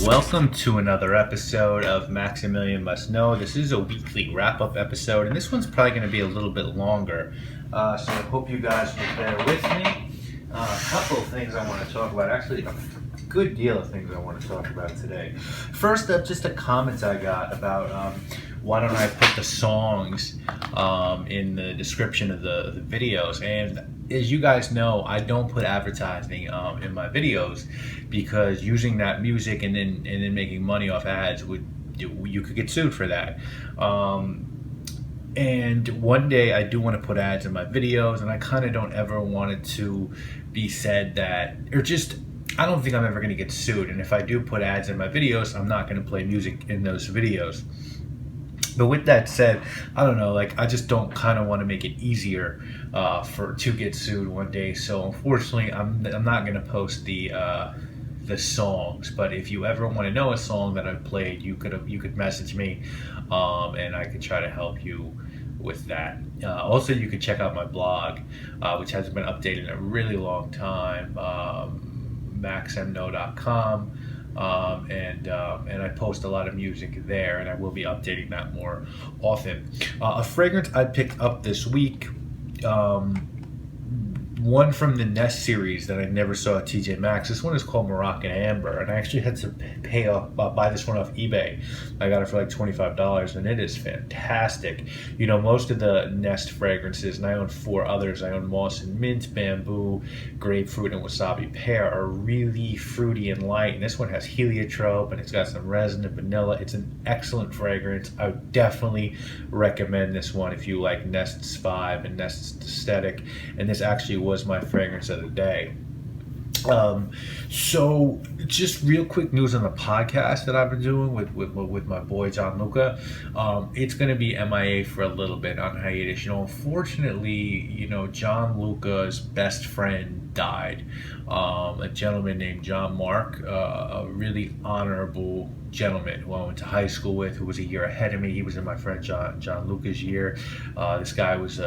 Welcome to another episode of Maximilian Must Know. This is a weekly wrap-up episode, and this one's probably going to be a little bit longer. So I hope you guys will bear with me. A couple of things I want to talk about. Actually, a good deal of things I want to talk about today. First up, just the comments I got about why don't I put the songs in the description of the videos. And as you guys know, I don't put advertising in my videos because using that music and then making money off ads you could get sued for that. And one day I do want to put ads in my videos, and I kind of don't ever want it to be said that, or just, I don't think I'm ever going to get sued. And if I do put ads in my videos, I'm not going to play music in those videos. But with that said, I don't know, like, I just don't kind of want to make it easier to get sued one day. So unfortunately, I'm not going to post the songs. But if you ever want to know a song that I've played, you could message me, and I could try to help you with that. Also, you could check out my blog, which hasn't been updated in a really long time, maxmno.com. And I post a lot of music there, and I will be updating that more often. A fragrance I picked up this week, one from the Nest series that I never saw at TJ Maxx. This one is called Moroccan Amber, and I actually had to buy this one off eBay. I got it for like $25, and it is fantastic. You know, most of the Nest fragrances, and I own 4 others. I own Moss and Mint, Bamboo, Grapefruit, and Wasabi Pear, are really fruity and light. And this one has heliotrope, and it's got some resin and vanilla. It's an excellent fragrance. I would definitely recommend this one if you like Nest's vibe and Nest's aesthetic. And this actually was my fragrance of the day. So just real quick news on the podcast that I've been doing with my boy John Luca. It's going to be MIA for a little bit, on hiatus. You know, unfortunately, you know, John Luca's best friend died. A gentleman named John Mark, a really honorable gentleman who I went to high school with, who was a year ahead of me. He was in my friend John Luca's year. This guy was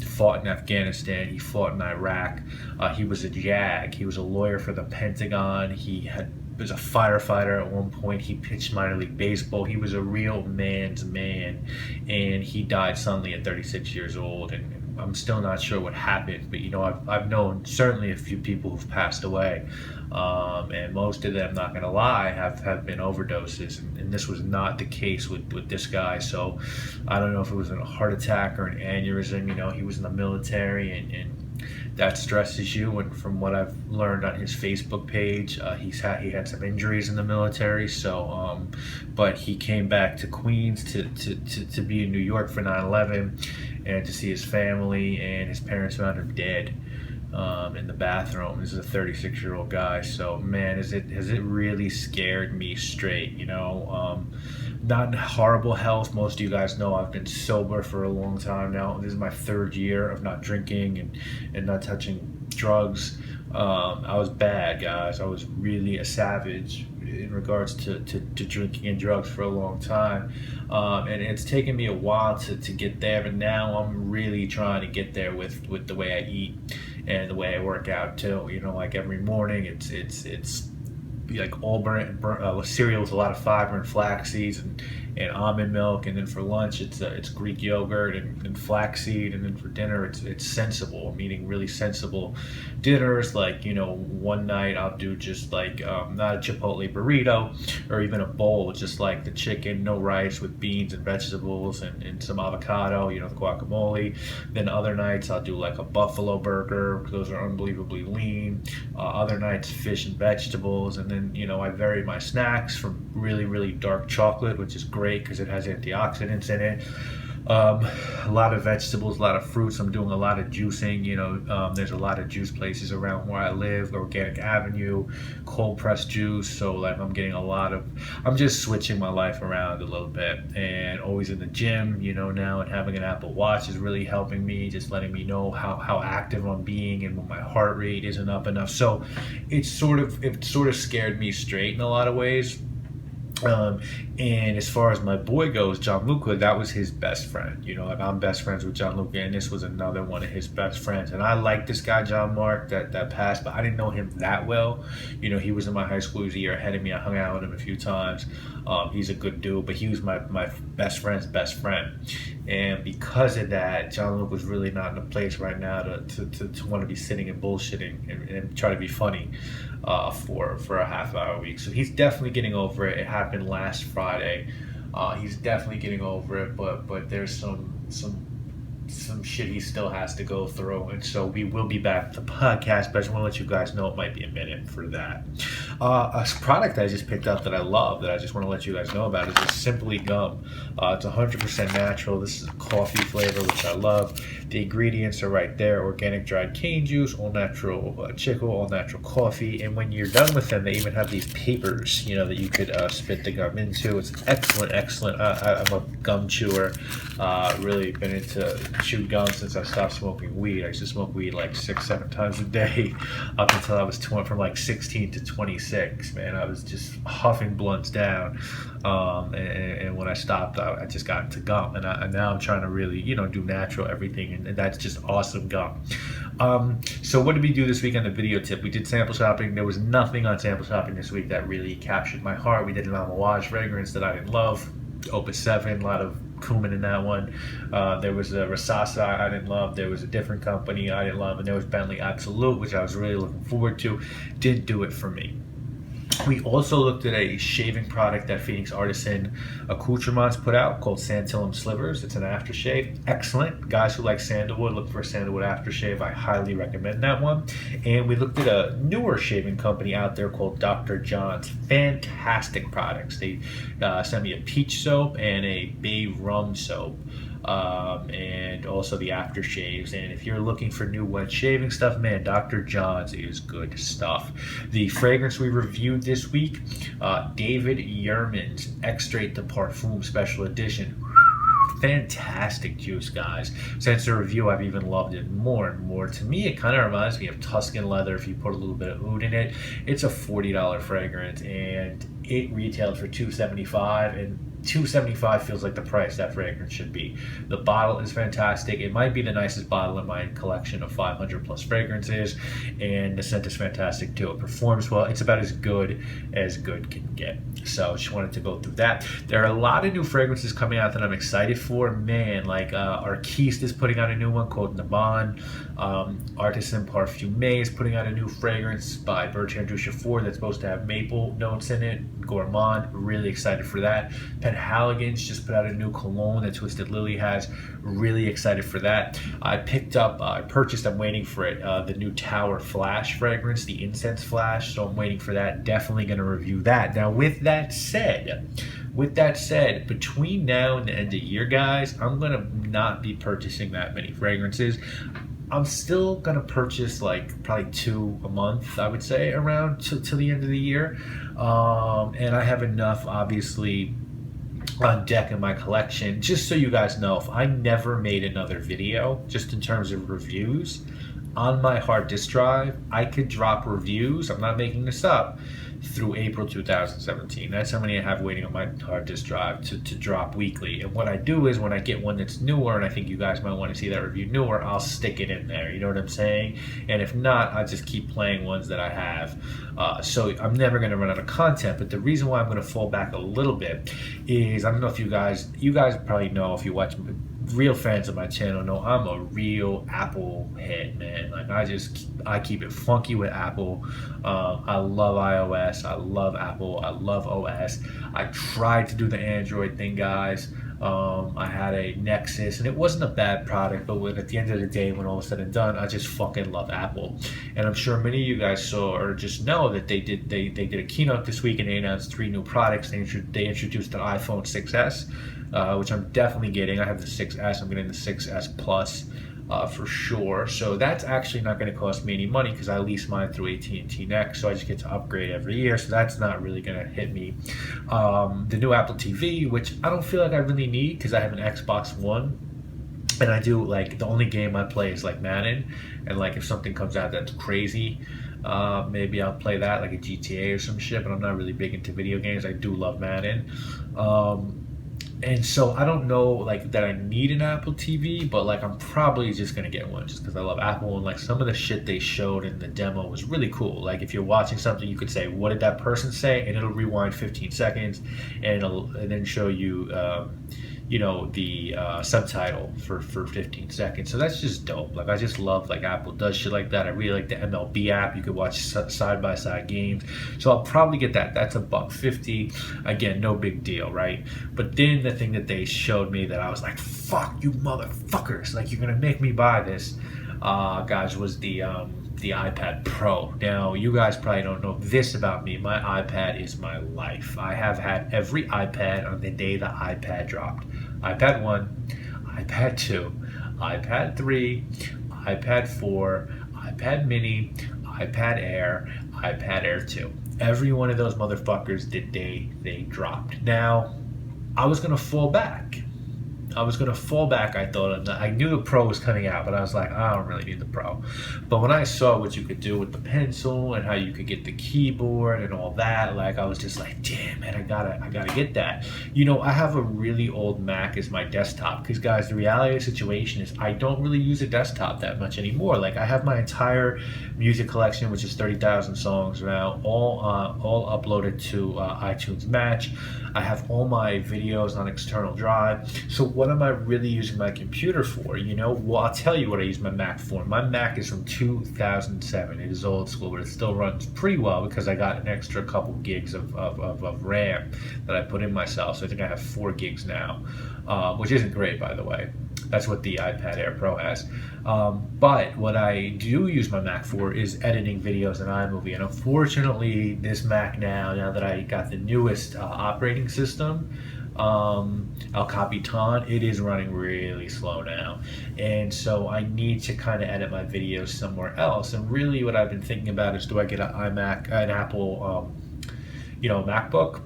fought in Afghanistan. He fought in Iraq. He was a JAG. He was a lawyer for the Pentagon. He was a firefighter at one point. He pitched minor league baseball. He was a real man's man, and he died suddenly at 36 years old. And I'm still not sure what happened, but you know, I've known certainly a few people who've passed away, and most of them, not gonna lie, have been overdoses, and this was not the case with this guy. So I don't know if it was a heart attack or an aneurysm. You know, he was in the military, and that stresses you. And from what I've learned on his Facebook page, he had some injuries in the military. So, but he came back to Queens to be in New York for 9/11 and to see his family. And his parents found him dead in the bathroom. This is a 36-year-old guy. So man, has it really scared me straight. You know, not in horrible health. Most of you guys know I've been sober for a long time now. This is my 3rd year of not drinking and not touching drugs. I was bad, guys. I was really a savage in regards to drinking and drugs for a long time. And it's taken me a while to get there, but now I'm really trying to get there with the way I eat and the way I work out too. You know, like every morning it's like all burnt cereal with a lot of fiber and flax seeds and almond milk, and then for lunch it's Greek yogurt and flaxseed, and then for dinner it's sensible. I'm eating really sensible dinners. Like, you know, one night I'll do just like not a Chipotle burrito or even a bowl, just like the chicken, no rice, with beans and vegetables and some avocado, you know, the guacamole. Then other nights I'll do like a buffalo burger. Those are unbelievably lean. Other nights fish and vegetables, and then, you know, I vary my snacks from really, really dark chocolate, which is great because it has antioxidants in it. A lot of vegetables, a lot of fruits. I'm doing a lot of juicing. You know, there's a lot of juice places around where I live, Organic Avenue, cold pressed juice. So like I'm just switching my life around a little bit, and always in the gym, you know, now, and having an Apple Watch is really helping me, just letting me know how active I'm being and when my heart rate isn't up enough. So it sort of scared me straight in a lot of ways. Um, and as far as my boy goes, Gianluca, that was his best friend. You know, like I'm best friends with Gianluca, and this was another one of his best friends. And I like this guy, John Mark, that passed, but I didn't know him that well. You know, he was in my high school. He was a year ahead of me. I hung out with him a few times. He's a good dude, but he was my best friend's best friend. And because of that, Gianluca was really not in a place right now to want to be sitting and bullshitting and try to be funny for a half hour a week. So he's definitely getting over it. It happened last Friday. He's definitely getting over it, but there's some shit he still has to go through, and so we will be back with the podcast, but I just want to let you guys know it might be a minute for that. A product I just picked up that I love, that I just want to let you guys know about, is a Simply Gum. It's 100% natural. This is a coffee flavor, which I love. The ingredients are right there: organic dried cane juice, all natural chicle, all natural coffee, and when you're done with them, they even have these papers, you know, that you could spit the gum into. It's excellent. I'm a gum chewer. Really been into chew gum since I stopped smoking weed. I used to smoke weed like 6-7 times a day up until I was from like 16 to 26. Man, I was just huffing blunts down. And when I stopped, I just got into gum, and now I'm trying to really, you know, do natural everything, and that's just awesome gum. So what did we do this week on the video tip? We did sample shopping. There was nothing on sample shopping this week that really captured my heart. We did an Amouage fragrance that I didn't love. Opus 7, a lot of cumin in that one. There was a Rasasa I didn't love. There was a different company I didn't love, and there was Bentley Absolute, which I was really looking forward to. Didn't do it for me. We also looked at a shaving product that Phoenix Artisan Accoutrements put out called Santilum Slivers. It's an aftershave. Excellent. Guys who like sandalwood, look for a sandalwood aftershave. I highly recommend that one. And we looked at a newer shaving company out there called Dr. John's. Fantastic products. They sent me a peach soap and a bay rum soap. And also the aftershaves. And if you're looking for new wet shaving stuff, man, Dr. John's is good stuff. The fragrance we reviewed this week, David Yurman's Extrait de Parfum Special Edition. Fantastic juice, guys. Since the review, I've even loved it more and more. To me, it kind of reminds me of Tuscan leather if you put a little bit of oud in it. It's a $40 fragrance, and it retailed for $275, and $275 feels like the price that fragrance should be. The bottle is fantastic. It might be the nicest bottle in my collection of 500 plus fragrances, and the scent is fantastic too. It performs well. It's about as good can get. So just wanted to go through that. There are a lot of new fragrances coming out that I'm excited for. Man, like Arquiste is putting out a new one called Naban. Artisan Parfumé is putting out a new fragrance by Bertrand Duchefort that's supposed to have maple notes in it. Gourmand, really excited for that. Penhaligon's just put out a new cologne that Twisted Lily has. Really excited for that. I purchased, I'm waiting for it, the new Tower Flash fragrance, the Incense Flash, so I'm waiting for that. Definitely going to review that. Now, with that said, between now and the end of the year, guys, I'm going to not be purchasing that many fragrances. I'm still going to purchase like probably 2 a month, I would say, around to the end of the year. And I have enough, obviously, on deck in my collection. Just so you guys know, if I never made another video, just in terms of reviews, on my hard disk drive, I could drop reviews, I'm not making this up, through April 2017. That's how many I have waiting on my hard disk drive to drop weekly. And what I do is when I get one that's newer, and I think you guys might want to see that review newer, I'll stick it in there. You know what I'm saying? And if not, I'll just keep playing ones that I have. So I'm never going to run out of content. But the reason why I'm going to fall back a little bit is, I don't know if you guys probably know, if you watch real fans of my channel know I'm a real Apple head, man. Like I keep it funky with Apple. I love iOS. I love Apple. I love OS. I tried to do the Android thing, guys. I had a Nexus, and it wasn't a bad product, but at the end of the day, when all is said and done, I just fucking love Apple. And I'm sure many of you guys saw or just know that they did a keynote this week, and they announced 3 new products. They introduced the iPhone 6s, which I'm definitely getting. I have the 6s. I'm getting the 6s Plus. For sure. So that's actually not going to cost me any money because I lease mine through AT&T Next, so I just get to upgrade every year, so that's not really going to hit me. The new Apple TV, which I don't feel like I really need because I have an Xbox One, and I do, like, the only game I play is like Madden, and like if something comes out that's crazy, Maybe I'll play that like a GTA or some shit. But I'm not really big into video games. I do love Madden. Um, and so I don't know like that I need an Apple TV, but like I'm probably just gonna get one just because I love Apple, and like some of the shit they showed in the demo was really cool. Like if you're watching something, you could say, "What did that person say?" and it'll rewind 15 seconds, and then show you. The subtitle for 15 seconds. So that's just dope. Like I just love like Apple does shit like that. I really like the MLB app. You could watch side by side games. So I'll probably get that. That's $150. Again, no big deal, right? But then the thing that they showed me that I was like, fuck you motherfuckers, like you're gonna make me buy this, guys, was the iPad Pro. Now, you guys probably don't know this about me. My iPad is my life. I have had every iPad on the day the iPad dropped. iPad 1, iPad 2, iPad 3, iPad 4, iPad mini, iPad Air, iPad Air 2. Every one of those motherfuckers the day they dropped. Now, I was going to fall back. I thought. I knew the Pro was coming out, but I was like, I don't really need the Pro. But when I saw what you could do with the pencil and how you could get the keyboard and all that, like I was just like, damn man, I gotta get that. I have a really old Mac as my desktop because, guys, the reality of the situation is I don't really use a desktop that much anymore. Like I have my entire music collection, which is 30,000 songs now, all uploaded to iTunes Match. I have all my videos on external drive. So what am I really using my computer for? Well, I'll tell you what I use my Mac for. My Mac is from 2007. It is old school, but it still runs pretty well because I got an extra couple gigs of RAM that I put in myself. So I think I have 4 gigs now, which isn't great, by the way. That's what the iPad Air Pro has. But what I do use my Mac for is editing videos in iMovie. And unfortunately, this Mac now that I got the newest operating system, El Capitan, it is running really slow now. And so I need to kind of edit my videos somewhere else. And really what I've been thinking about is, do I get an Apple, MacBook?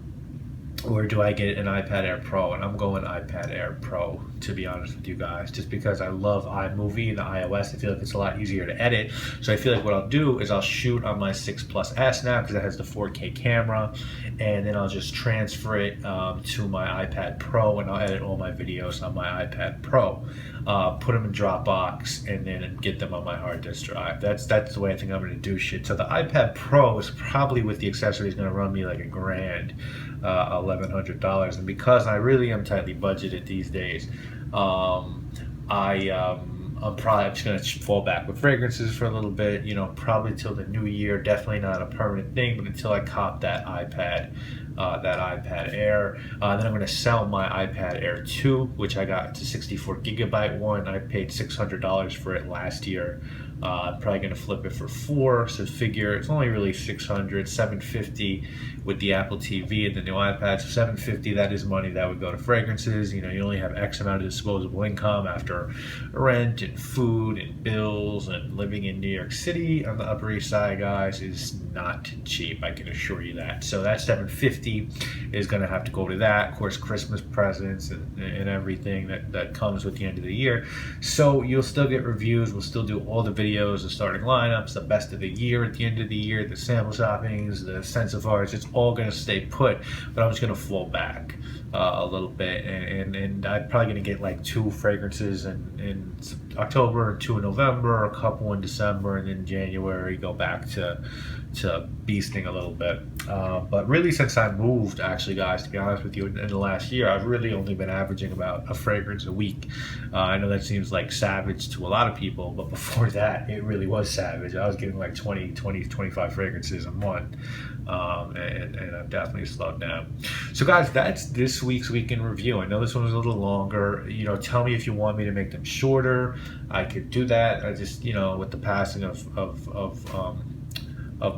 Or do I get an iPad Air Pro? And I'm going iPad Air Pro, to be honest with you guys, just because I love iMovie and the iOS. I feel like it's a lot easier to edit. So I feel like what I'll do is I'll shoot on my 6 Plus S now because it has the 4K camera, and then I'll just transfer it to my iPad Pro, and I'll edit all my videos on my iPad Pro. Put them in Dropbox, and then get them on my hard disk drive. That's the way I think I'm going to do shit. So the iPad Pro is probably, with the accessories, going to run me like $1,000. $1,100, and because I really am tightly budgeted these days, I'm probably just gonna fall back with fragrances for a little bit, probably till the new year. Definitely not a permanent thing, but until I cop that iPad Air. Then I'm gonna sell my iPad Air 2, which I got. It's a 64 gigabyte one. I paid $600 for it last year. I'm probably going to flip it for 4, so figure it's only really 600, 750 with the Apple TV and the new iPad. So 750, that is money that would go to fragrances. You only have X amount of disposable income after rent and food and bills, and living in New York City on the Upper East Side, guys, is not cheap. I can assure you that. So that 750 is going to have to go to that. Of course, Christmas presents and everything that comes with the end of the year. So you'll still get reviews. We'll still do all the videos, the starting lineups, the best of the year at the end of the year, the sample shoppings, the sense of arts. It's all going to stay put, but I'm just going to fall back a little bit, and I'm probably going to get like 2 fragrances in October, 2 in November, a couple in December, and then January go back to beasting a little bit. But really, since I moved, actually, guys, to be honest with you, in the last year, I've really only been averaging about a fragrance a week. I know that seems like savage to a lot of people, but before that, it really was savage. I was getting like 25 fragrances a month, and I've definitely slowed down. So, guys, that's this week's weekend review. I know this one was a little longer. Tell me if you want me to make them shorter. I could do that. I just, with the passing of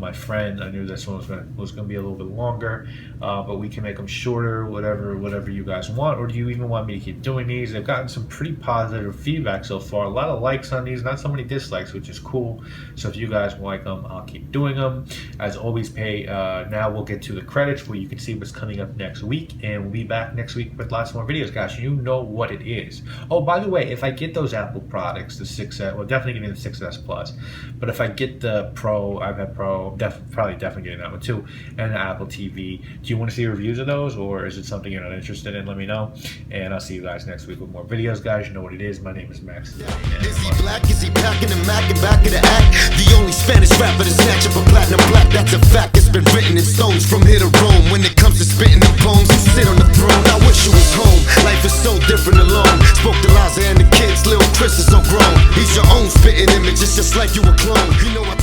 my friend, I knew this one was going to be a little bit longer, but we can make them shorter, whatever you guys want. Or do you even want me to keep doing these? I've gotten some pretty positive feedback so far. A lot of likes on these, not so many dislikes, which is cool. So if you guys like them, I'll keep doing them. As always, now we'll get to the credits where you can see what's coming up next week, and we'll be back next week with lots more videos, guys. You know what it is. Oh, by the way, if I get those Apple products, the 6S, well, definitely getting the 6S Plus, but if I get the iPad Pro Pro. Definitely getting that one too. And the Apple TV. Do you want to see reviews of those, or is it something you're not interested in? Let me know. And I'll see you guys next week with more videos, guys. You know what it is. My name is Maximilian. Is he black? Is he packing the Mac and back of the act? The only Spanish rapper to snatch up a platinum black. That's a fact. It's been written in stones from here to Rome. When it comes to spitting them poems, you sit on the throne. I wish you was home. Life is so different alone. Spoke to Liza and the kids. Lil Chris is so grown. He's your own spitting image. It's just like you a clone. You know I